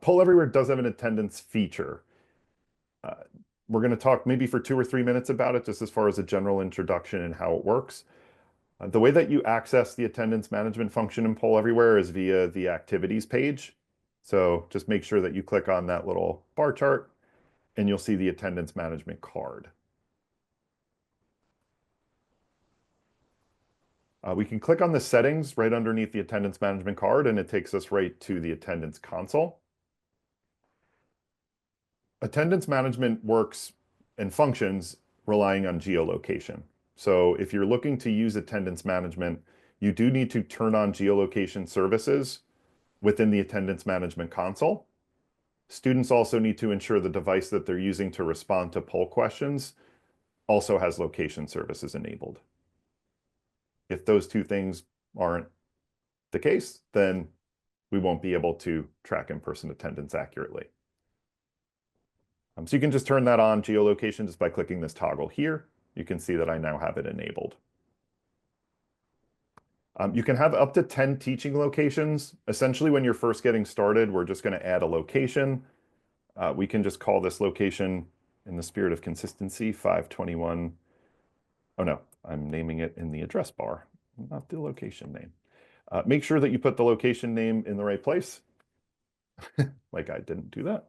Poll Everywhere does have an attendance feature. We're going to talk maybe for 2 or 3 minutes about it, just as far as a general introduction and how it works. The way that you access the attendance management function in Poll Everywhere is via the activities page. So just make sure that you click on that little bar chart and you'll see the attendance management card. We can click on the settings right underneath the attendance management card and it takes us right to the attendance console. Attendance management works and functions relying on geolocation. So if you're looking to use attendance management, you do need to turn on geolocation services within the attendance management console. Students also need to ensure the device that they're using to respond to poll questions also has location services enabled. If those two things aren't the case, then we won't be able to track in-person attendance accurately. So you can just turn that on, geolocation, just by clicking this toggle here. You can see that I now have it enabled. You can have up to 10 teaching locations. Essentially, when you're first getting started, we're just going to add a location. We can just call this location, in the spirit of consistency, 521. Oh no, I'm naming it in the address bar, not the location name. Make sure that you put the location name in the right place. Like I didn't do that.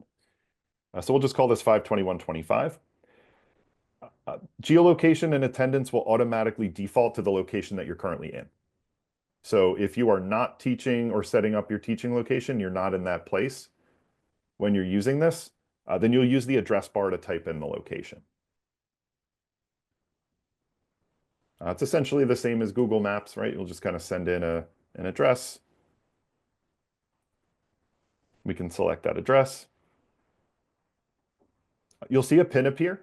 So we'll just call this 52125. Geolocation and attendance will automatically default to the location that you're currently in. So if you are not teaching or setting up your teaching location, you're not in that place when you're using this, then you'll use the address bar to type in the location. It's essentially the same as Google Maps, right? You'll just kind of send in an address. We can select that address. You'll see a pin appear.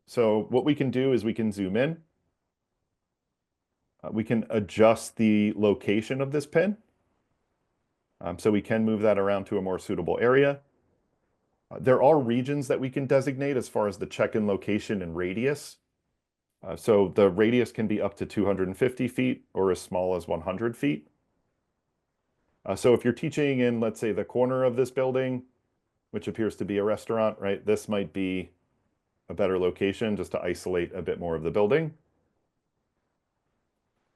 So what we can do is we can zoom in. We can adjust the location of this pin. So we can move that around to a more suitable area. There are regions that we can designate as far as the check-in location and radius. So the radius can be up to 250 feet or as small as 100 feet. So if you're teaching in, let's say, the corner of this building, which appears to be a restaurant, right? This might be a better location just to isolate a bit more of the building.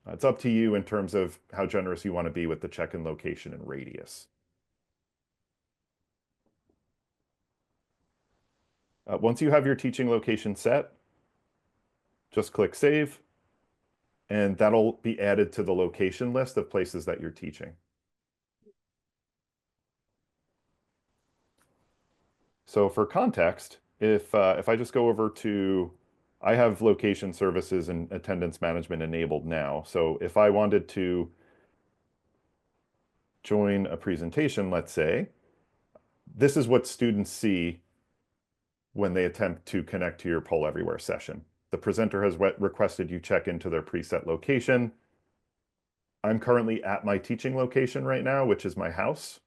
It's up to you in terms of how generous you want to be with the check-in location and radius. Once you have your teaching location set, just click Save, and that'll be added to the location list of places that you're teaching. So for context, if I just go over to, I have location services and attendance management enabled now. So if I wanted to join a presentation, let's say, this is what students see when they attempt to connect to your Poll Everywhere session. The presenter has requested you check into their preset location. I'm currently at my teaching location right now, which is my house.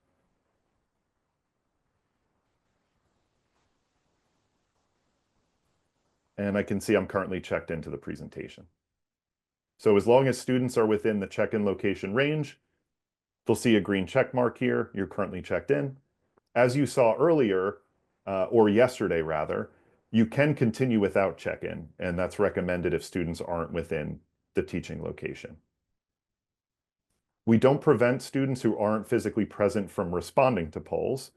And I can see I'm currently checked into the presentation. So as long as students are within the check-in location range, they'll see a green check mark here. You're currently checked in. As you saw earlier, or yesterday rather, you can continue without check-in, and that's recommended if students aren't within the teaching location. We don't prevent students who aren't physically present from responding to polls.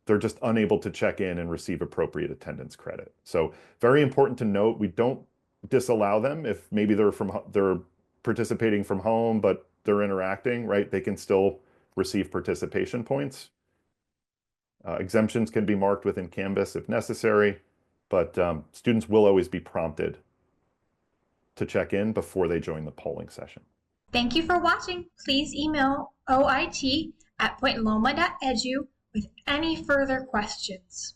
They're just unable to check in and receive appropriate attendance credit. So very important to note, we don't disallow them if maybe they're participating from home, but they're interacting, right? They can still receive participation points. Exemptions can be marked within Canvas if necessary, but students will always be prompted to check in before they join the polling session. Thank you for watching. Please email oit@pointloma.edu with any further questions.